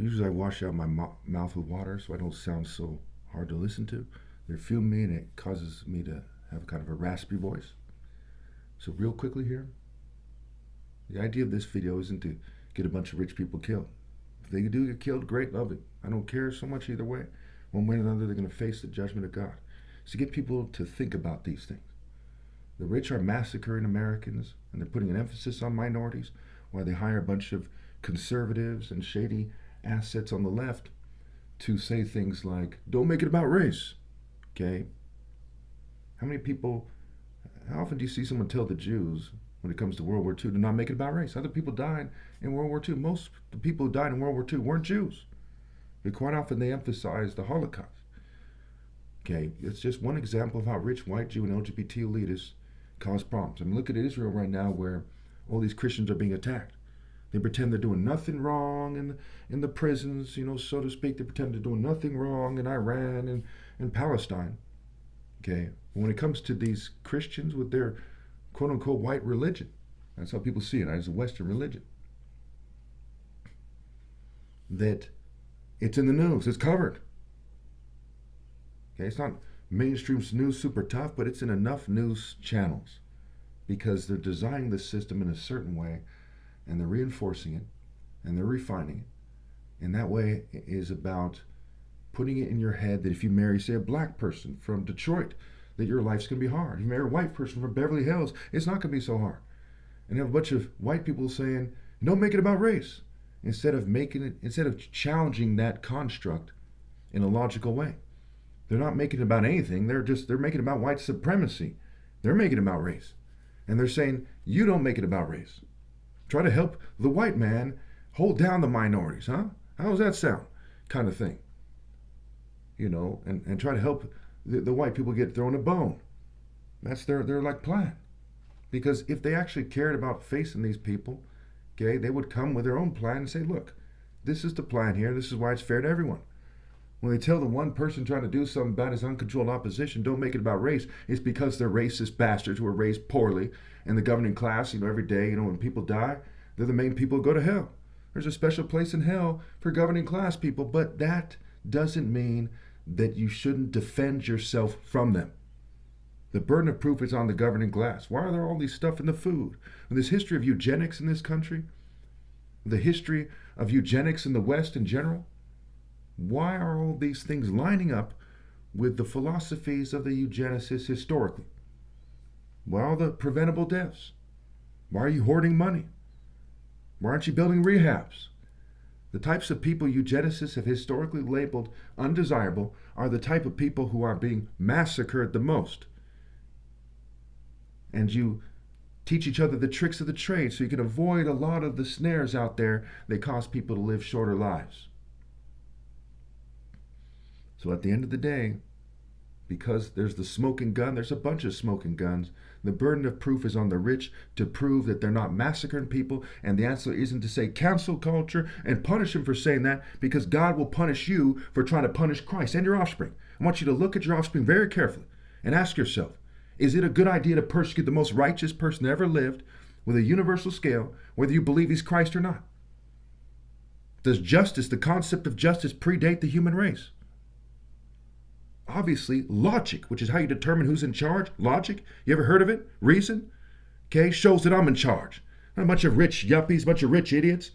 Usually I wash out my mouth with water so I don't sound so hard to listen to. They're filming me and it causes me to have kind of a raspy voice. So real quickly here, the idea of this video isn't to get a bunch of rich people killed. If they do get killed, great, love it. I don't care so much either way. One way or another, they're going to face the judgment of God. So get people to think about these things. The rich are massacring Americans and they're putting an emphasis on minorities while they hire a bunch of conservatives and shady assets on the left to say things like, don't make it about race. Okay? How many people, how often do you see someone tell the Jews when it comes to World War II to not make it about race? Other people died in World War II. Most of the people who died in World War II weren't Jews. But quite often they emphasize the Holocaust. Okay? It's just one example of how rich white Jew and LGBT elitists cause problems. I mean, look at Israel right now where all these Christians are being attacked. They pretend they're doing nothing wrong in the prisons, so to speak. They pretend they're doing nothing wrong in Iran and Palestine. Okay? When it comes to these Christians with their quote unquote white religion, that's how people see it as a Western religion. That it's in the news, it's covered. Okay, it's not mainstream news super tough, but it's in enough news channels because they're designing the system in a certain way and they're reinforcing it and they're refining it. And that way is about putting it in your head that if you marry, say, a black person from Detroit, that your life's going to be hard. If you marry a white person from Beverly Hills, it's not going to be so hard. And you have a bunch of white people saying, don't make it about race, instead of challenging that construct in a logical way. They're not making it about anything. They're making it about white supremacy. They're making it about race. And they're saying, you don't make it about race. Try to help the white man hold down the minorities, huh? How does that sound? Kind of thing. And try to help the white people get thrown a bone. That's their like plan. Because if they actually cared about facing these people, okay, they would come with their own plan and say, look, this is the plan here. This is why it's fair to everyone. When they tell the one person trying to do something about his uncontrolled opposition, don't make it about race, it's because they're racist bastards who were raised poorly. And the governing class, every day, when people die, they're the main people who go to hell. There's a special place in hell for governing class people, but that doesn't mean that you shouldn't defend yourself from them. The burden of proof is on the governing class. Why are there all these stuff in the food? And this history of eugenics in this country, the history of eugenics in the West in general, why are all these things lining up with the philosophies of the eugenicists historically? Why are the preventable deaths? Why are you hoarding money? Why aren't you building rehabs? The types of people eugenicists have historically labeled undesirable are the type of people who are being massacred the most. And you teach each other the tricks of the trade so you can avoid a lot of the snares out there that cause people to live shorter lives. So at the end of the day, because there's the smoking gun, there's a bunch of smoking guns, the burden of proof is on the rich to prove that they're not massacring people, and the answer isn't to say cancel culture and punish them for saying that, because God will punish you for trying to punish Christ and your offspring. I want you to look at your offspring very carefully and ask yourself, is it a good idea to persecute the most righteous person that ever lived with a universal scale, whether you believe he's Christ or not? Does justice, the concept of justice, predate the human race? Obviously, logic, which is how you determine who's in charge, logic, you ever heard of it? Reason, okay, shows that I'm in charge. Not a bunch of rich yuppies, a bunch of rich idiots